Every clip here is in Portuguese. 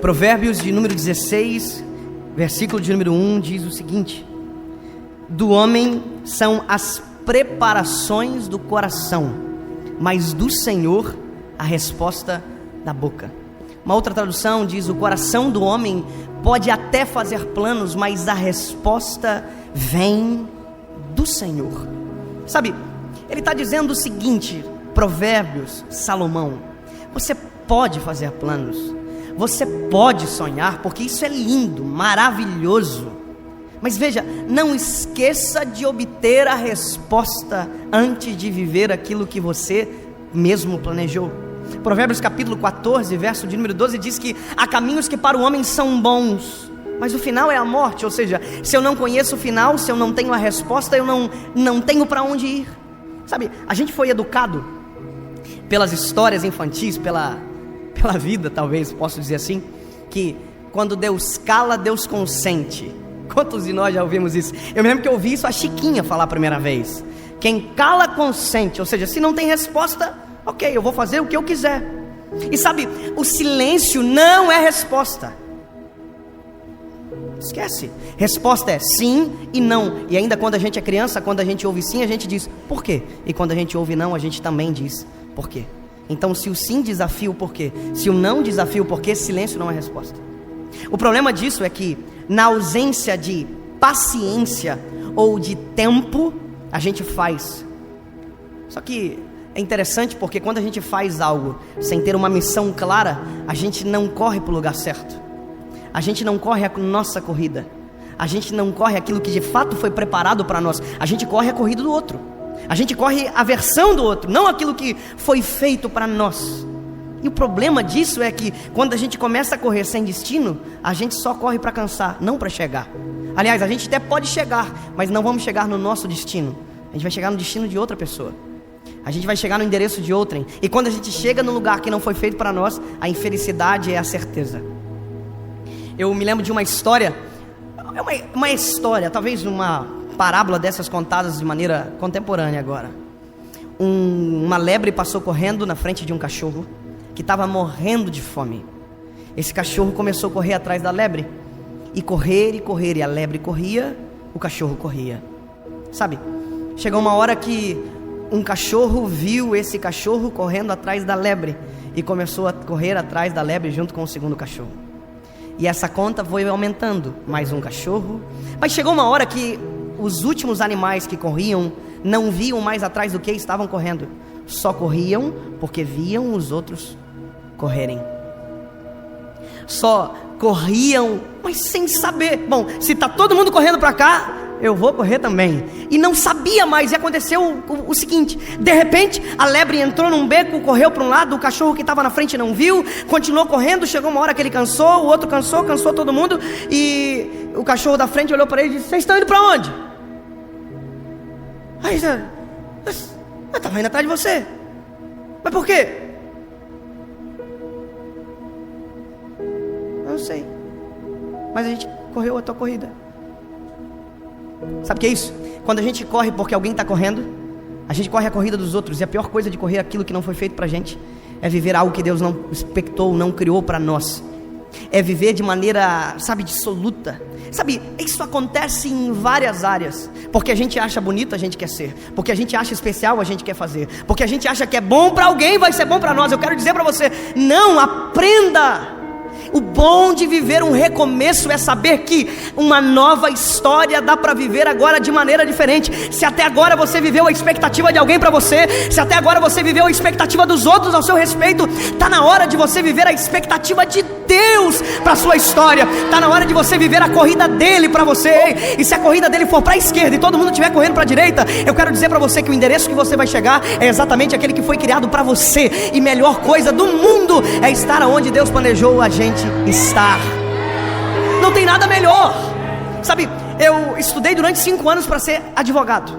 Provérbios de número 16, versículo de número 1 diz o seguinte: do homem são as preparações do coração, mas do Senhor a resposta da boca. Uma outra tradução diz: o coração do homem pode até fazer planos, mas a resposta vem do Senhor. Sabe, ele está dizendo o seguinte, Provérbios, Salomão: você pode fazer planos, você pode sonhar, porque isso é lindo, maravilhoso, mas veja, não esqueça de obter a resposta antes de viver aquilo que você mesmo planejou. Provérbios capítulo 14, verso de número 12 diz que há caminhos que para o homem são bons, mas o final é a morte. Ou seja, se eu não conheço o final, se eu não tenho a resposta, eu não tenho para onde ir. Sabe, a gente foi educado pelas histórias infantis, pela vida, talvez, posso dizer assim, que quando Deus cala, Deus consente. Quantos de nós já ouvimos isso? Eu me lembro que eu ouvi isso a Chiquinha falar a primeira vez: quem cala, consente. Ou seja, se não tem resposta, ok, eu vou fazer o que eu quiser. E sabe, o silêncio não é resposta. Esquece. Resposta é sim e não. E ainda quando a gente é criança, quando a gente ouve sim, a gente diz por quê? E quando a gente ouve não, a gente também diz por quê. Então, se o sim desafia o porquê, se o não desafia o porquê, silêncio não é resposta. O problema disso é que, na ausência de paciência ou de tempo, a gente faz. Só que é interessante porque quando a gente faz algo sem ter uma missão clara, a gente não corre para o lugar certo. A gente não corre a nossa corrida. A gente não corre aquilo que de fato foi preparado para nós. A gente corre a corrida do outro. A gente corre a versão do outro, não aquilo que foi feito para nós. E o problema disso é que quando a gente começa a correr sem destino, a gente só corre para cansar, não para chegar. Aliás, a gente até pode chegar, mas não vamos chegar no nosso destino. A gente vai chegar no destino de outra pessoa. A gente vai chegar no endereço de outrem. E quando a gente chega num lugar que não foi feito para nós, a infelicidade é a certeza. Eu me lembro de uma história, uma história, talvez uma parábola dessas contadas de maneira contemporânea agora. Uma lebre passou correndo na frente de um cachorro que estava morrendo de fome. Esse cachorro começou a correr atrás da lebre, e correr, e a lebre corria, o cachorro corria. Sabe, chegou uma hora que um cachorro viu esse cachorro correndo atrás da lebre e começou a correr atrás da lebre junto com o segundo cachorro. E essa conta foi aumentando, mais um cachorro. Mas chegou uma hora que os últimos animais que corriam não viam mais atrás do que estavam correndo, só corriam porque viam os outros correrem. Só corriam, mas sem saber. Bom, se está todo mundo correndo para cá, eu vou correr também. E não sabia mais, e aconteceu o seguinte: de repente a lebre entrou num beco, correu para um lado, o cachorro que estava na frente não viu, continuou correndo, chegou uma hora que ele cansou, o outro cansou todo mundo, e o cachorro da frente olhou para ele e disse: vocês estão indo para onde? Aí eu estava indo atrás de você. Mas por quê? Eu não sei, mas a gente correu a tua corrida. Sabe o que é isso? Quando a gente corre porque alguém está correndo, a gente corre a corrida dos outros. E a pior coisa de correr aquilo que não foi feito para a gente é viver algo que Deus não expectou, não criou para nós. É viver de maneira, sabe, dissoluta. Sabe, isso acontece em várias áreas. Porque a gente acha bonito, a gente quer ser. Porque a gente acha especial, a gente quer fazer. Porque a gente acha que é bom para alguém, vai ser bom para nós. Eu quero dizer para você: não, aprenda. O bom de viver um recomeço é saber que uma nova história dá para viver agora de maneira diferente. Se até agora você viveu a expectativa de alguém para você, se até agora você viveu a expectativa dos outros ao seu respeito, está na hora de você viver a expectativa de Deus para a sua história. Está na hora de você viver a corrida dele para você. E se a corrida dele for para a esquerda e todo mundo estiver correndo para a direita, eu quero dizer para você que o endereço que você vai chegar é exatamente aquele que foi criado para você. E melhor coisa do mundo é estar onde Deus planejou a gente estar. Não tem nada melhor. Sabe, eu estudei durante 5 anos para ser advogado,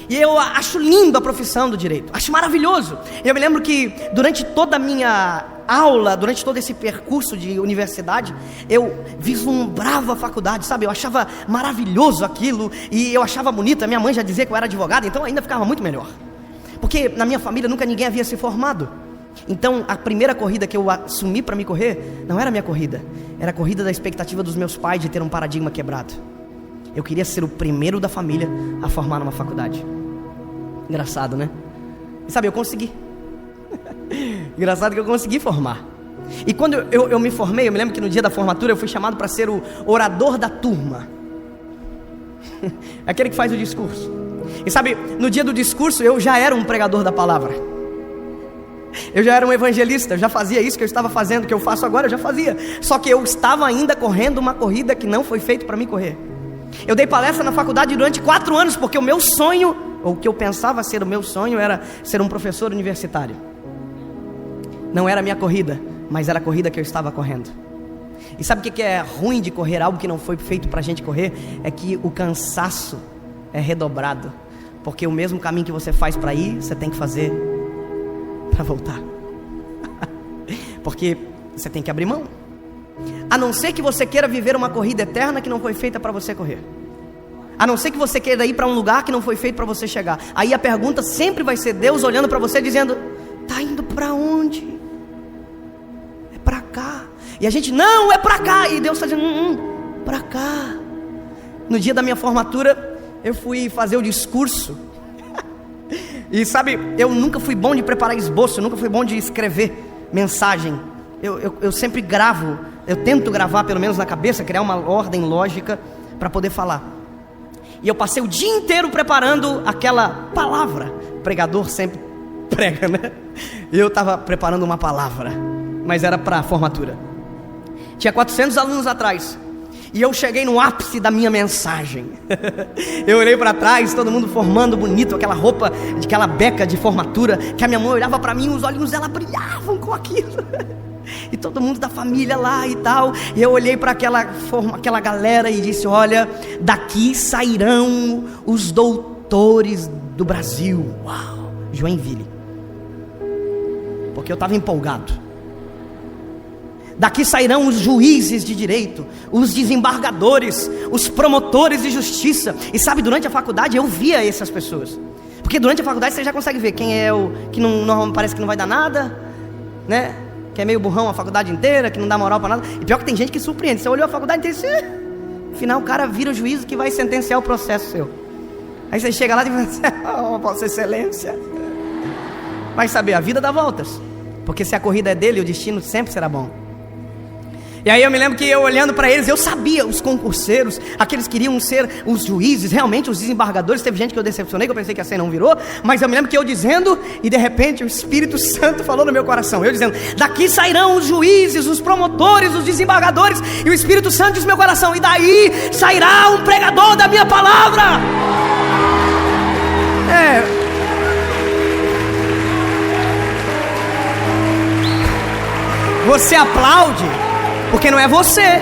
e eu acho lindo a profissão do direito, acho maravilhoso. Eu me lembro que durante toda a minha aula, durante todo esse percurso de universidade, eu vislumbrava a faculdade, sabe, eu achava maravilhoso aquilo, e eu achava bonito. A minha mãe já dizia que eu era advogado, então ainda ficava muito melhor, porque na minha família nunca ninguém havia se formado. Então a primeira corrida que eu assumi para me correr não era a minha corrida, era a corrida da expectativa dos meus pais de ter um paradigma quebrado. Eu queria ser o primeiro da família a formar numa faculdade. Engraçado, né? E sabe, eu consegui. Engraçado que eu consegui formar. E quando eu me formei, eu me lembro que no dia da formatura eu fui chamado para ser o orador da turma. Aquele que faz o discurso. E sabe, no dia do discurso eu já era um pregador da palavra. Eu já era um evangelista, eu já fazia isso que eu estava fazendo, que eu faço agora, eu já fazia. Só que eu estava ainda correndo uma corrida que não foi feita para mim correr. Eu dei palestra na faculdade durante 4 anos, porque o meu sonho, ou o que eu pensava ser o meu sonho, era ser um professor universitário. Não era a minha corrida, mas era a corrida que eu estava correndo. E sabe o que é ruim de correr algo que não foi feito para a gente correr? É que o cansaço é redobrado, porque o mesmo caminho que você faz para ir, você tem que fazer para voltar. Porque você tem que abrir mão. A não ser que você queira viver uma corrida eterna que não foi feita para você correr. A não ser que você queira ir para um lugar que não foi feito para você chegar. Aí a pergunta sempre vai ser Deus olhando para você dizendo: tá indo para onde? É para cá. E a gente, não, é para cá. E Deus está dizendo, para cá. No dia da minha formatura, eu fui fazer o discurso. E sabe, eu nunca fui bom de preparar esboço, eu nunca fui bom de escrever mensagem. Eu sempre gravo, eu tento gravar pelo menos na cabeça, criar uma ordem lógica para poder falar. E eu passei o dia inteiro preparando aquela palavra. O pregador sempre prega, né? E eu estava preparando uma palavra, mas era para a formatura. Tinha 400 alunos atrás. E eu cheguei no ápice da minha mensagem. Eu olhei para trás, todo mundo formando bonito, aquela roupa, aquela beca de formatura, que a minha mãe olhava para mim, os olhinhos dela brilhavam com aquilo. E todo mundo da família lá e tal. E eu olhei para aquela galera e disse: olha, daqui sairão os doutores do Brasil. Uau, Joinville. Porque eu estava empolgado. Daqui sairão os juízes de direito, os desembargadores, os promotores de justiça. E sabe, durante a faculdade eu via essas pessoas. Porque durante a faculdade você já consegue ver quem é o que não parece que não vai dar nada, né? Que é meio burrão a faculdade inteira, que não dá moral para nada. E pior que tem gente que surpreende. Você olhou a faculdade inteira e disse, no final o cara vira o juiz que vai sentenciar o processo seu. Aí você chega lá e diz, oh, Vossa Excelência. Vai saber, a vida dá voltas. Porque se a corrida é dele, o destino sempre será bom. E aí eu me lembro que eu olhando para eles, eu sabia, os concurseiros, aqueles que queriam ser os juízes, realmente os desembargadores. Teve gente que eu decepcionei, que eu pensei que assim não virou. Mas eu me lembro que eu dizendo, e de repente o Espírito Santo falou no meu coração. Eu dizendo, daqui sairão os juízes, os promotores, os desembargadores. E o Espírito Santo disse no meu coração, e daí sairá um pregador da minha palavra. Você aplaude porque não é você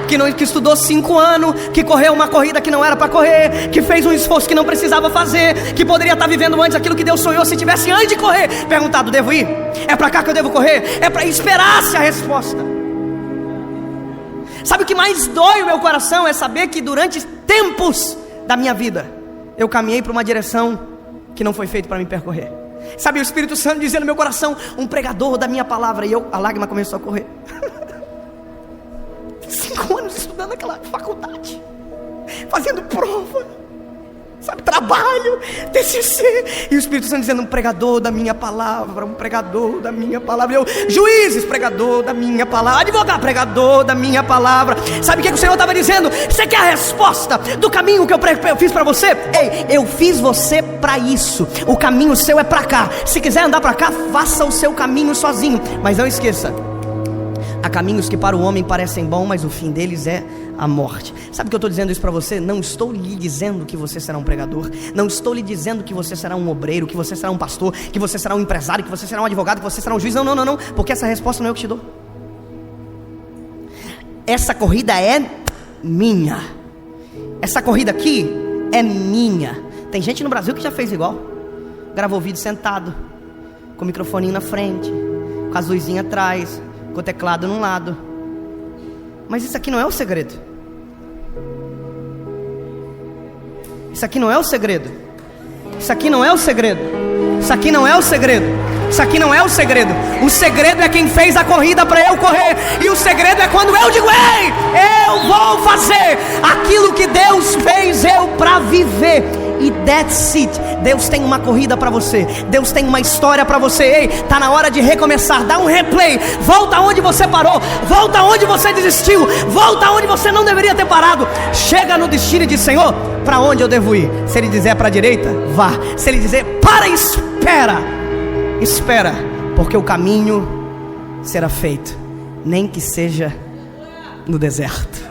que estudou 5 anos, que correu uma corrida que não era para correr, que fez um esforço que não precisava fazer, que poderia estar vivendo antes aquilo que Deus sonhou. Se tivesse antes de correr perguntado, devo ir? É para cá que eu devo correr? É para esperar-se a resposta. Sabe o que mais dói o meu coração? É saber que durante tempos da minha vida eu caminhei para uma direção que não foi feita para me percorrer. Sabe, o Espírito Santo dizendo no meu coração, um pregador da minha palavra. E a lágrima começou a correr. 5 anos estudando aquela faculdade, fazendo prova, sabe, trabalho, TCC. E o Espírito Santo dizendo, um pregador da minha palavra, um pregador da minha palavra. Eu, juízes, pregador da minha palavra. Advogado, pregador da minha palavra. Sabe o que o Senhor estava dizendo? Você quer a resposta do caminho que eu fiz para você? Ei, eu fiz você para isso. O caminho seu é para cá. Se quiser andar para cá, faça o seu caminho sozinho. Mas não esqueça, há caminhos que para o homem parecem bons, mas o fim deles é a morte. Sabe que eu estou dizendo isso para você? Não estou lhe dizendo que você será um pregador. Não estou lhe dizendo que você será um obreiro, que você será um pastor, que você será um empresário, que você será um advogado, que você será um juiz. Não. Porque essa resposta não é eu que te dou. Essa corrida é minha. Essa corrida aqui é minha. Tem gente no Brasil que já fez igual. Gravou vídeo sentado, com o microfoninho na frente, com as luzinhas atrás, com o teclado num lado. Mas isso aqui não é o segredo. Isso aqui não é o segredo. Isso aqui não é o segredo. Isso aqui não é o segredo. Isso aqui não é o segredo. O segredo é quem fez a corrida para eu correr. E o segredo é quando eu digo: ei, eu vou fazer aquilo que Deus fez eu para viver. E that's it. Deus tem uma corrida para você. Deus tem uma história para você. Ei, tá na hora de recomeçar. Dá um replay. Volta onde você parou. Volta onde você desistiu. Volta onde você não deveria ter parado. Chega no destino e diz: Senhor, para onde eu devo ir? Se Ele dizer para a direita, vá. Se Ele dizer para, espera. Espera, porque o caminho será feito, nem que seja no deserto.